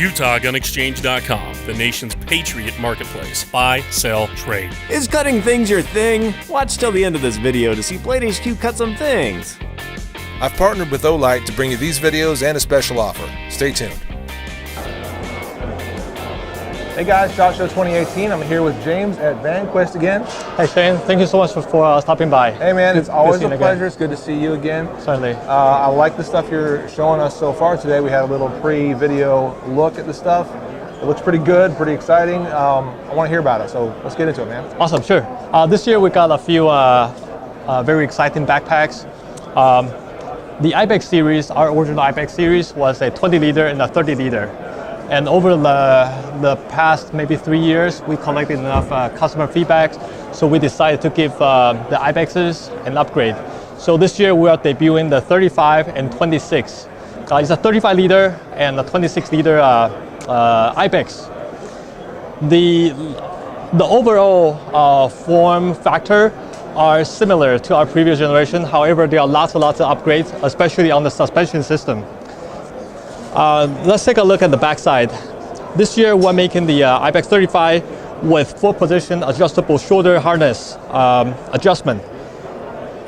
UtahGunExchange.com, the nation's patriot marketplace. Buy, sell, trade. Is cutting things your thing? Watch till the end of this video to see Blade HQ cut some things. I've partnered with Olight to bring you these videos and a special offer. Stay tuned. Hey guys, SHOT Show 2018. I'm here with James at Vanquest again. Hey Shane, thank you so much for stopping by. Hey man, it's always a pleasure. It's good to see you again. Certainly. I like the stuff you're showing us so far today. We had a little pre-video look at the stuff. It looks pretty good, pretty exciting. I want to hear about it, so let's get into it, man. Awesome, sure. This year we got a few very exciting backpacks. The IBEX series, our original IBEX series, was a 20 liter and a 30 liter. And over the past maybe 3 years, we collected enough customer feedback, so we decided to give the IBEXs an upgrade. So this year we are debuting the 35 and 26. It's a 35 liter and a 26 liter IBEX. The overall form factor are similar to our previous generation. However, there are lots and lots of upgrades, especially on the suspension system. Let's take a look at the backside. This year we're making the IBEX 35 with 4-position adjustable shoulder harness adjustment,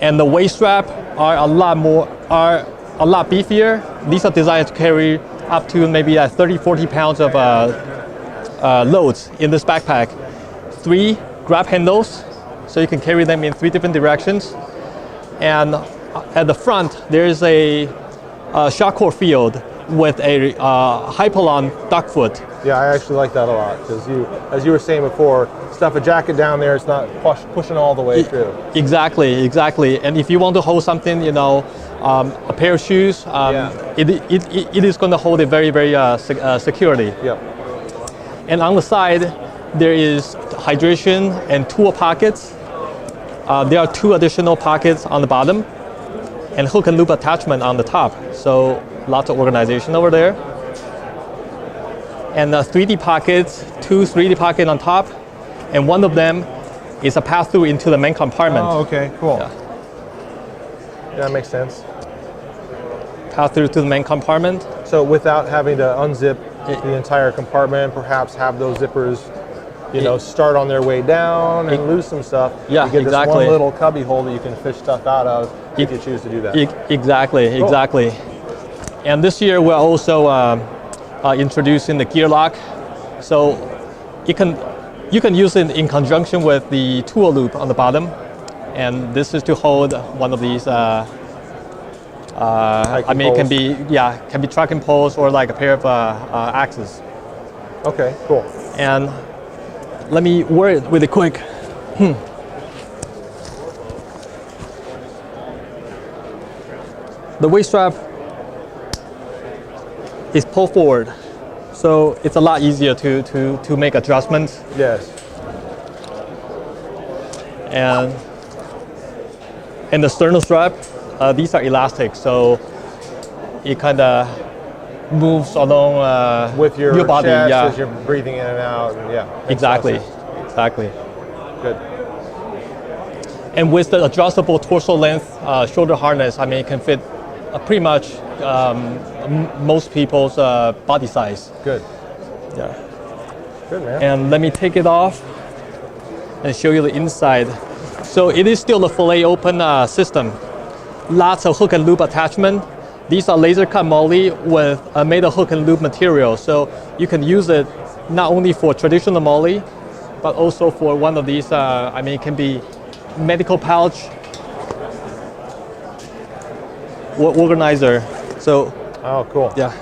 and the waist strap are a lot beefier. These are designed to carry up to maybe 30-40 pounds of loads in this backpack. 3 grab handles, so you can carry them in 3 different directions. And at the front there is a shock core field with a Hypalon duck foot. Yeah, I actually like that a lot because as you were saying before, stuff a jacket down there, it's not pushing all the way through. Exactly. And if you want to hold something, a pair of shoes, it is going to hold it very, very securely. Yep. And on the side, there is hydration and tool pockets. There are 2 additional pockets on the bottom and hook and loop attachment on the top. So lots of organization over there. And 3D pockets, 2 3D pockets on top, and one of them is a pass-through into the main compartment. Oh, okay, cool. Yeah, that makes sense. Pass-through to the main compartment. So without having to unzip the entire compartment, perhaps have those zippers, start on their way down and lose some stuff. Yeah, you get exactly. This one little cubby hole that you can fish stuff out of if you choose to do that. Exactly, cool. Exactly. And this year we're also introducing the gear lock, so you can use it in conjunction with the tool loop on the bottom, and this is to hold one of these. It can be tracking poles or like a pair of axes. Okay, cool. And let me wear it really quick. The waist strap is pulled forward, so it's a lot easier to make adjustments. Yes. And the sternal strap, these are elastic, so it kind of moves along with your body, chest yeah. As you're breathing in and out, and Exactly. Good. And with the adjustable torso length shoulder harness, it can fit pretty much most people's body size. Good. Yeah. Good, man. And let me take it off and show you the inside. So it is still a fillet open system. Lots of hook and loop attachment. These are laser cut moly with made of hook and loop material. So you can use it not only for traditional moly, but also for one of these, it can be medical pouch organizer. So, oh, cool. Yeah,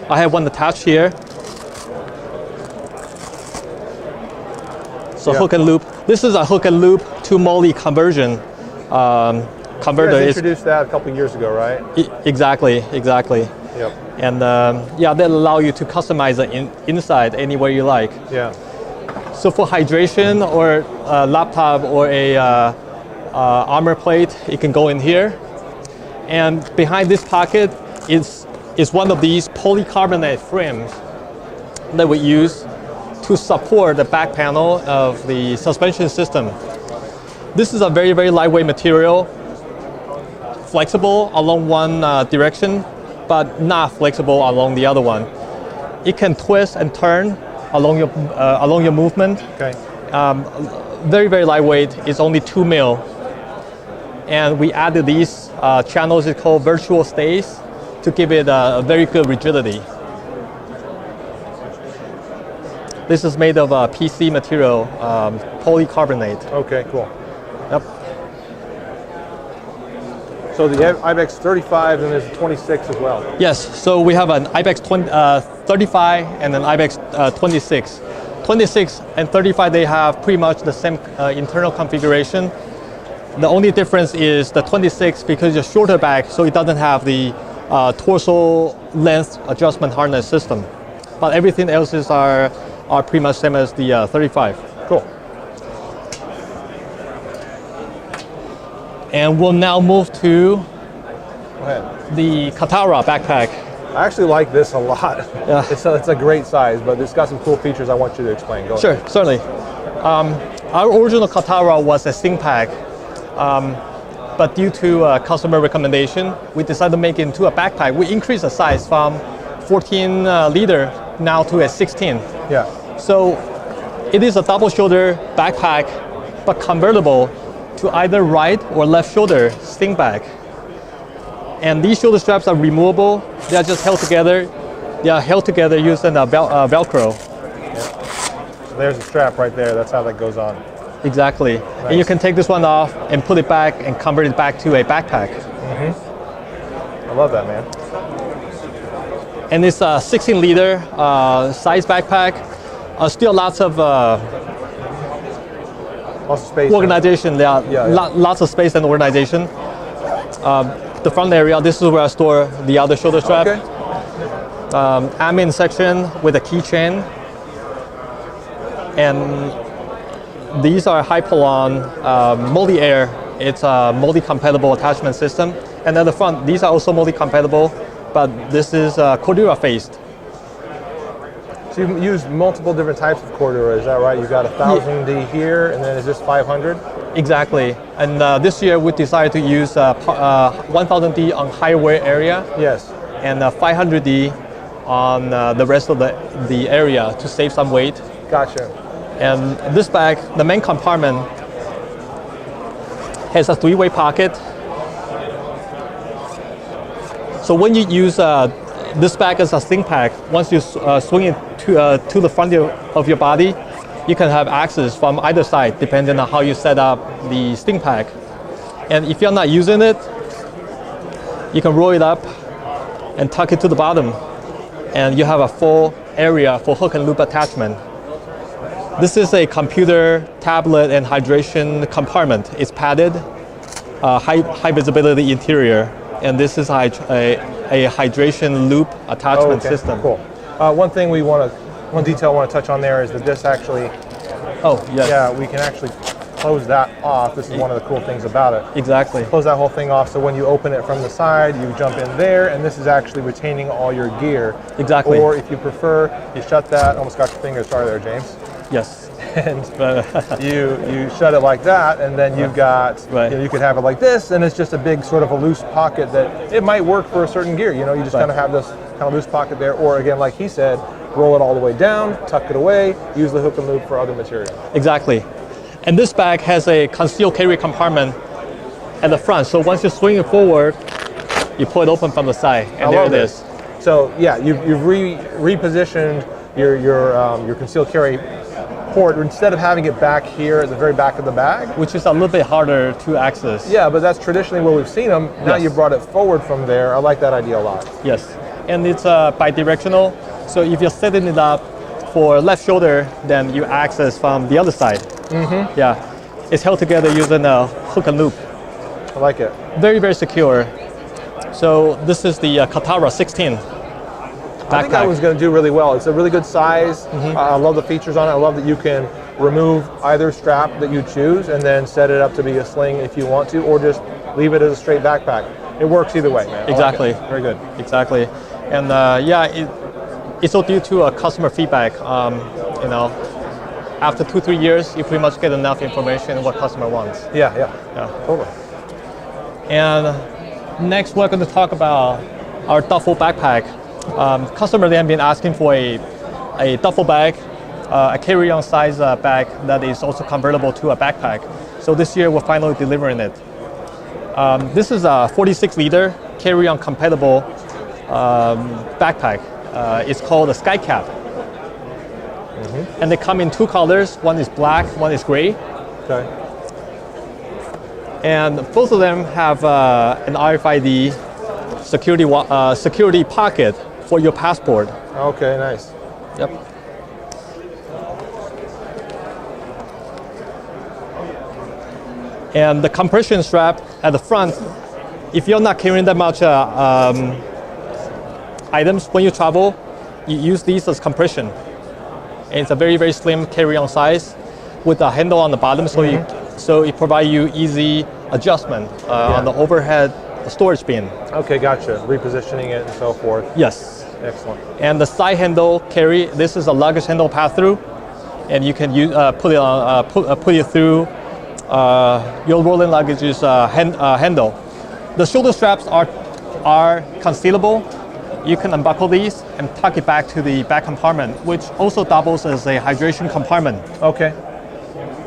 I have one attached here. So hook and loop. This is a hook and loop to moly conversion. Converter. You guys introduced that a couple years ago, right? Exactly. Yep. And that allow you to customize the inside any way you like. Yeah. So for hydration or a laptop or a armor plate, it can go in here. And behind this pocket is one of these polycarbonate frames that we use to support the back panel of the suspension system. This is a very, very lightweight material, flexible along one direction, but not flexible along the other one. it can twist and turn along your movement. Okay. Very, very lightweight. It's only 2 mil. And we added these channels, it's called virtual stays, to give it a very good rigidity. This is made of PC material, polycarbonate. Okay, cool. Yep. So the IBEX 35 and there's a 26 as well. Yes, so we have an IBEX 35 and an IBEX 26. 26 and 35, they have pretty much the same internal configuration. The only difference is the 26, because it's a shorter back, so it doesn't have the torso length adjustment harness system. But everything else are pretty much same as the 35. Cool. And we'll now move to Go ahead. the Katara backpack. I actually like this a lot. Yeah. It's a great size, but it's got some cool features I want you to explain. Go Sure, ahead. certainly. Our original Katara was a sling pack, but due to customer recommendation, we decided to make it into a backpack. We increased the size from 14 liter now to a 16. Yeah. So it is a double shoulder backpack, but convertible to either right or left shoulder sling bag. And these shoulder straps are removable. They are just held together. They are held together using Velcro. So there's a strap right there. That's how that goes on. Exactly. Nice. And you can take this one off and put it back and convert it back to a backpack. I love that, man. And it's a 16 liter size backpack. Still lots of Lots of space. organization. There are Yeah. lots of space and organization. The front area, this is where I store the other shoulder strap. Okay. Admin section with a keychain. And these are Hypalon multi-air. It's a multi-compatible attachment system. And at the front, these are also multi-compatible, but this is Cordura faced. So you use multiple different types of Cordura, is that right? You got 1000D here, and then is this 500? Exactly. And this year we decided to use 1000D on higher wear area Yes. and 500D on the rest of the area to save some weight. Gotcha. And this bag, the main compartment, has a 3-way pocket. So when you use this bag as a sling pack, once you swing it to the front of your body, you can have access from either side depending on how you set up the sling pack. And if you're not using it, you can roll it up and tuck it to the bottom, and you have a full area for hook and loop attachment. This is a computer, tablet, and hydration compartment. It's padded, high visibility interior, and this is a hydration loop attachment system. Cool. One detail I want to touch on there is that this actually, Oh, yes. yeah, we can actually close that off. This is one of the cool things about it. Exactly. Close that whole thing off, so when you open it from the side, you jump in there, and this is actually retaining all your gear. Exactly. Or if you prefer, you shut that. Almost got your finger. Sorry there, James. Yes. And you shut it like that, and then you've got, Right. you could have it like this, and it's just a big sort of a loose pocket that it might work for a certain gear. You just Right. kind of have this kind of loose pocket there, or again, like he said, roll it all the way down, tuck it away, use the hook and loop for other material. Exactly. And this bag has a concealed carry compartment at the front. So once you swing it forward, you pull it open from the side, and there it is. So yeah, you've repositioned your concealed carry port instead of having it back here at the very back of the bag. Which is a little bit harder to access. Yeah, but that's traditionally where we've seen them. Now Yes. you brought it forward from there. I like that idea a lot. Yes. And it's bi-directional. So if you're setting it up for left shoulder, then you access from the other side. Mm-hmm. Yeah. It's held together using a hook and loop. I like it. Very, very secure. So this is the Katara 16 backpack. I think that one's going to do really well. It's a really good size. I love the features on it. I love that you can remove either strap that you choose and then set it up to be a sling if you want to, or just leave it as a straight backpack. It works either way, man. I like Exactly. it. Very good. Exactly. And it's all due to customer feedback. After 2-3 years, you pretty much get enough information what customer wants. Yeah. Yeah. Totally. And next, we're going to talk about our duffel backpack. Customers have been asking for a duffel bag, a carry-on size bag that is also convertible to a backpack. So this year we're finally delivering it. This is a 46-liter carry-on compatible backpack. It's called a Sky Cap. And they come in two colors. One is black, one is gray. Okay. And both of them have an RFID security pocket for your passport. Okay, nice. Yep. And the compression strap at the front, if you're not carrying that much items when you travel, you use these as compression. And it's a very, very slim carry-on size with a handle on the bottom, so it provides you easy adjustment on the overhead storage bin. Okay, gotcha. Repositioning it and so forth. Yes. Excellent. And the side handle carry, this is a luggage handle pass-through, and you can use, put it through your rolling luggage's handle. The shoulder straps are concealable. You can unbuckle these and tuck it back to the back compartment, which also doubles as a hydration compartment. Okay.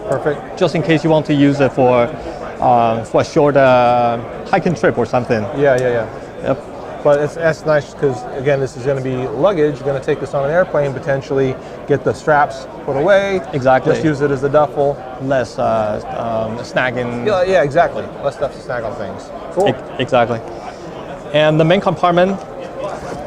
Perfect. Just in case you want to use it for a short hiking trip or something. Yeah. Yep. But that's nice because, again, this is going to be luggage. You're going to take this on an airplane, potentially get the straps put away. Exactly. Just use it as a duffel. Less snagging. Yeah, exactly. Less stuff to snag on things. Cool. Exactly. And the main compartment.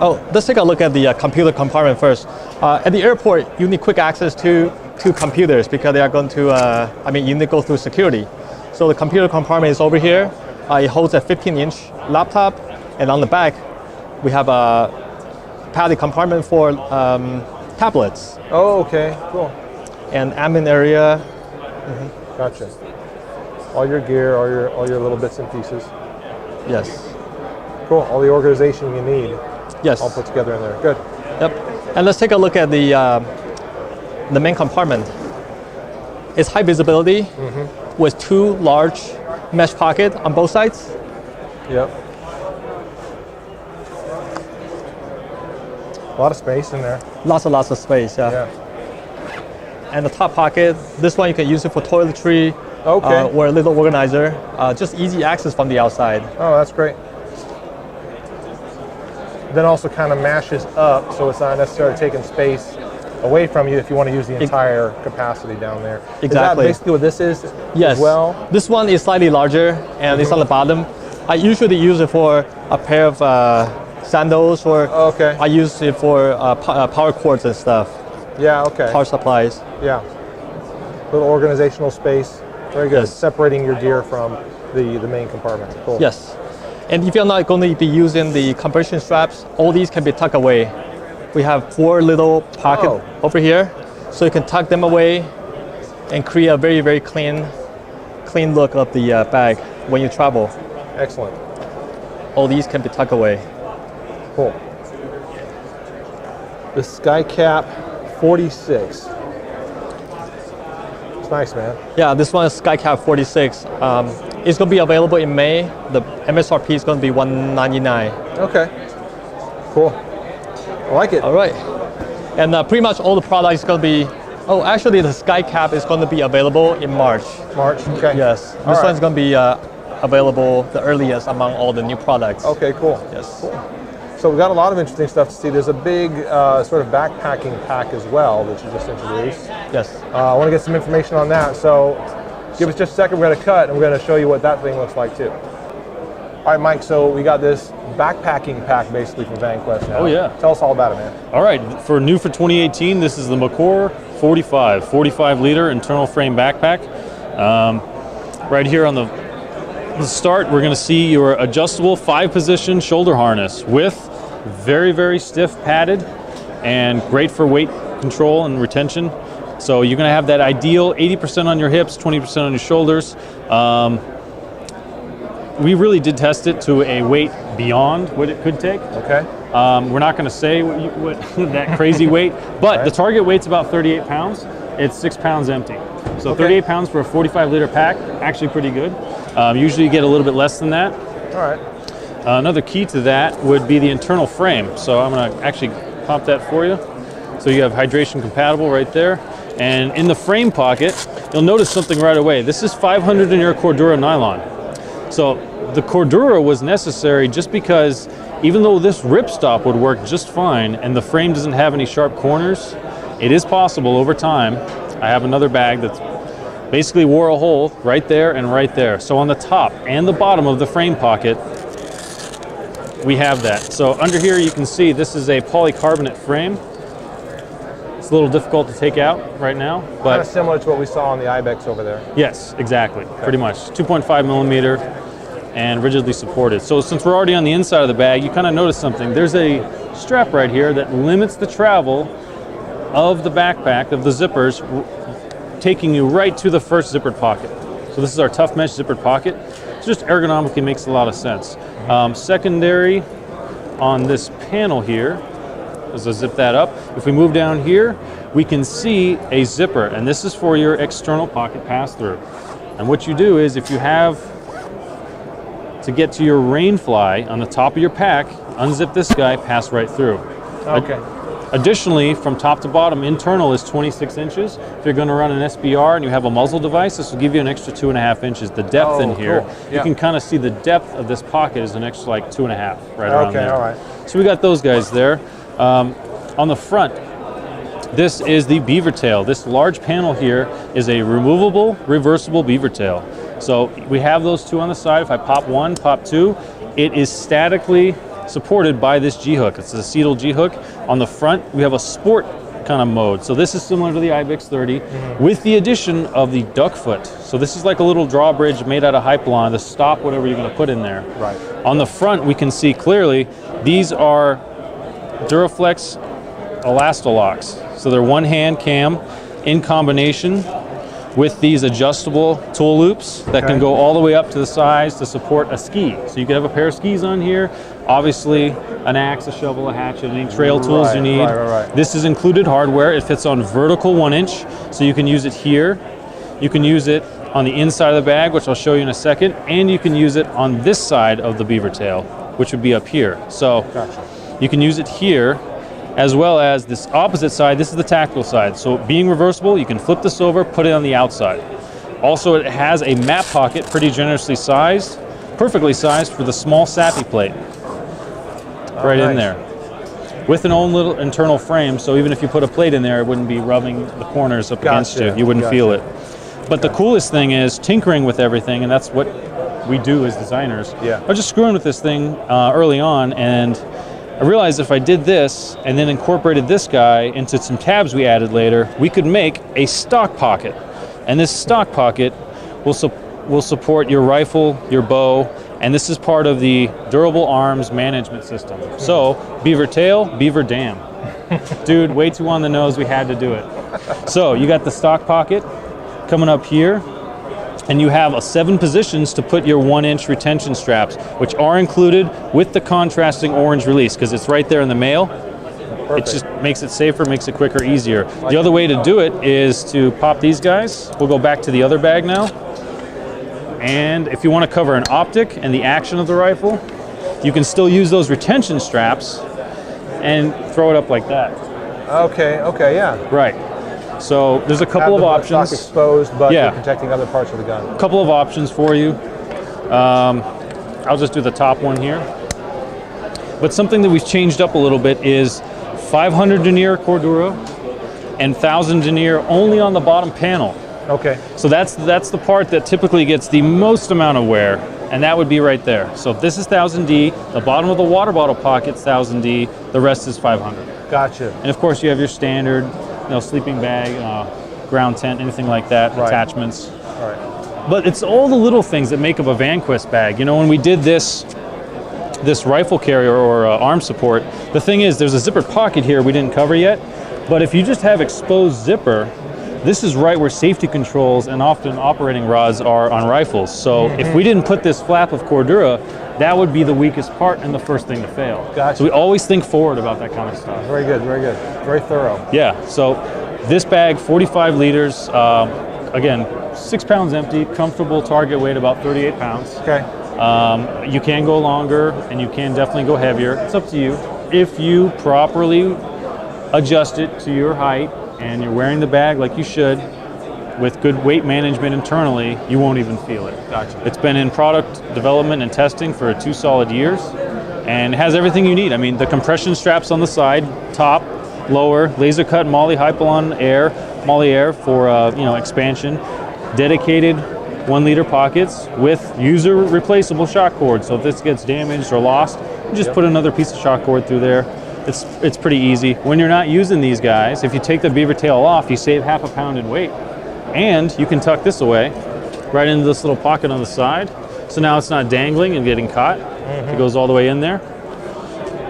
Oh, let's take a look at the computer compartment first. At the airport, you need quick access to computers because they are going to, you need to go through security. So the computer compartment is over here. It holds a 15-inch laptop, and on the back, we have a padded compartment for tablets. Oh, okay, cool. And admin area. Gotcha. All your gear, all your little bits and pieces. Yes. Cool. All the organization you need. Yes. All put together in there. Good. Yep. And let's take a look at the main compartment. It's high visibility with two large mesh pockets on both sides. Yep. A lot of space in there. Lots of space, yeah. And the top pocket, this one you can use it for toiletry or a little organizer. Just easy access from the outside. Oh, that's great. Then also kind of mashes up, so it's not necessarily taking space away from you if you want to use the entire capacity down there. Exactly. Is that basically what this is as well? This one is slightly larger and it's on the bottom. I usually use it for a pair of sandals, or I use it for power cords and stuff. Yeah, okay. Power supplies. Yeah. Little organizational space. Very good. Yes. Separating your gear from the main compartment. Cool. Yes. And if you're not going to be using the compression straps, all these can be tucked away. We have 4 little pockets over here, so you can tuck them away and create a very, very clean look of the bag when you travel. Excellent. All these can be tucked away. Cool. The Sky Cap 46. It's nice, man. Yeah, this one is Sky Cap 46. It's going to be available in May. The MSRP is going to be $199. Okay. Cool. I like it. All right. And pretty much all the products is going to be. Oh, actually, the Sky Cap is going to be available in March. March. Okay. Yes. This one's going to be available the earliest among all the new products. Okay. Cool. Yes. Cool. So we've got a lot of interesting stuff to see. There's a big sort of backpacking pack as well that you just introduced. Yes. I want to get some information on that. So give us just a second. We're going to cut and we're going to show you what that thing looks like too. All right, Mike, so we got this backpacking pack basically from Vanquest now. Oh, yeah. Tell us all about it, man. All right, for 2018, this is the McCore 45 liter internal frame backpack. Right here on the start, we're gonna see your adjustable 5-position shoulder harness with very, very stiff padded and great for weight control and retention. So you're gonna have that ideal 80% on your hips, 20% on your shoulders. We really did test it to a weight beyond what it could take. Okay. We're not going to say what that crazy weight, but the target weight's about 38 pounds. It's 6 pounds empty. So 38 pounds for a 45 liter pack, actually pretty good. Usually you get a little bit less than that. All right. Another key to that would be the internal frame. So I'm going to actually pop that for you. So you have hydration compatible right there. And in the frame pocket, you'll notice something right away. This is 500 denier Cordura nylon. So the Cordura was necessary just because even though this ripstop would work just fine and the frame doesn't have any sharp corners, it is possible over time. I have another bag that's basically wore a hole right there and right there. So on the top and the bottom of the frame pocket, we have that. So under here you can see this is a polycarbonate frame. It's a little difficult to take out right now, but kind of similar to what we saw on the Ibex over there. yes, exactly, pretty much. 2.5 millimeter and rigidly supported. So since we're already on the inside of the bag, you kind of notice something. There's a strap right here that limits the travel of the backpack, of the zippers, taking you right to the first zippered pocket. So this is our tough mesh zippered pocket. It just ergonomically makes a lot of sense. Secondary on this panel here, as I zip that up, if we move down here, we can see a zipper, and this is for your external pocket pass-through. And what you do is if you have to get to your rain fly on the top of your pack, unzip this guy, pass right through. Okay. Additionally, from top to bottom, internal is 26 inches. If you're going to run an SBR and you have a muzzle device, this will give you an extra 2.5 inches. The depth in here, cool. you can kind of see the depth of this pocket is an extra like 2.5 right around there. All right. So we got those guys there. On the front, this is the beaver tail. This large panel here is a removable, reversible beaver tail. So we have those two on the side. If I pop one, pop two, it is statically supported by this G-hook. It's a acetyl G-hook. On the front, we have a sport kind of mode. So this is similar to the Ibex 30 with the addition of the duck foot. So this is like a little drawbridge made out of Hypalon to stop whatever you're going to put in there. Right. On the front, we can see clearly these are Duraflex Elastalocks. So they're one-hand cam in combination with these adjustable tool loops that can go all the way up to the sides to support a ski. So you could have a pair of skis on here, obviously an axe, a shovel, a hatchet, any trail tools you need. Right. This is included hardware. It fits on vertical 1-inch, so you can use it here. You can use it on the inside of the bag, which I'll show you in a second, and you can use it on this side of the beaver tail, which would be up here. So you can use it here, as well as this opposite side. This is the tactical side. So being reversible, you can flip this over, put it on the outside. Also, it has a map pocket, pretty generously sized, perfectly sized for the small SAPI plate. Right in there. With an own little internal frame, so even if you put a plate in there, it wouldn't be rubbing the corners up against you. You wouldn't feel it. But the coolest thing is tinkering with everything, and that's what we do as designers. I was just screwing with this thing early on, and I realized if I did this and then incorporated this guy into some tabs we added later, we could make a stock pocket. And this stock pocket will support your rifle, your bow, and this is part of the durable arms management system. So, beaver tail, beaver dam. Dude, way too on the nose, we had to do it. So, you got the stock pocket coming up here, and you have 7 positions to put your 1-inch retention straps, which are included with the contrasting orange release, because it's right there in the mail. It just makes it safer, makes it quicker, easier. The other way to do it is to pop these guys. We'll go back to the other bag now. And if you want to cover an optic and the action of the rifle, you can still use those retention straps and throw it up like that. Okay, yeah. Right. So there's a couple of options. Stock exposed, but you're protecting other parts of the gun. A couple of options for you. I'll just do the top one here. But something that we've changed up a little bit is 500 denier Cordura and 1,000 denier only on the bottom panel. Okay. So that's the part that typically gets the most amount of wear, and that would be right there. So if this is 1000D, the bottom of the water bottle pocket's 1000D, the rest is 500. Gotcha. And of course you have your standard, sleeping bag, ground tent, anything like that, attachments. All right. But it's all the little things that make up a Vanquest bag. When we did this rifle carrier or arm support, the thing is there's a zippered pocket here we didn't cover yet, but if you just have exposed zipper, this is right where safety controls and often operating rods are on rifles. So if we didn't put this flap of Cordura, that would be the weakest part and the first thing to fail. Gotcha. So we always think forward about that kind of stuff. Very good, very good. Very thorough. Yeah, so this bag, 45 liters, again, 6 pounds empty, comfortable target weight about 38 pounds. Okay. You can go longer, and you can definitely go heavier. It's up to you. If you properly adjust it to your height and you're wearing the bag like you should, with good weight management internally, you won't even feel it. Gotcha. It's been in product development and testing for 2 solid years, and it has everything you need. I mean, the compression straps on the side, top, lower, laser cut Moly Hypalon air, Moly air for expansion, dedicated 1 liter pockets with user replaceable shock cord. So if this gets damaged or lost, you just put another piece of shock cord through there. It's pretty easy. When you're not using these guys, if you take the beaver tail off, you save half a pound in weight. And you can tuck this away right into this little pocket on the side. So now it's not dangling and getting caught. It goes all the way in there.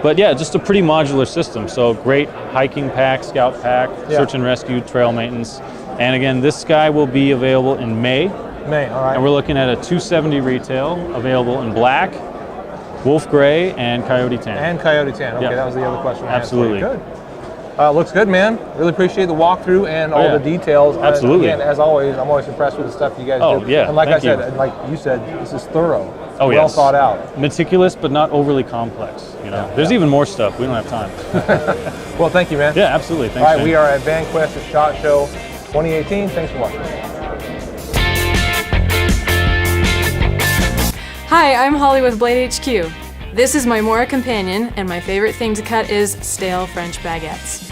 But yeah, just a pretty modular system. So great hiking pack, scout pack, search and rescue, trail maintenance. And again, this guy will be available in May. May, all right. And we're looking at a $270 retail, available in black, wolf gray, and coyote tan. And coyote tan. Okay, Yeah. that was the other question I had for you. Absolutely. Good. Looks good, man. Really appreciate the walkthrough and all the details. Absolutely. And again, as always, I'm always impressed with the stuff you guys do. Yeah. And like Thank I said, you. and like you said, this is thorough. Oh, well yes. thought out. Meticulous, but not overly complex. There's even more stuff. We don't have time. Well, thank you, man. Yeah, absolutely. Thanks, All right, Shane. we are at Vanquest at SHOT Show 2018. Thanks for watching. Hi, I'm Holly with Blade HQ. This is my Mora companion, and my favorite thing to cut is stale French baguettes.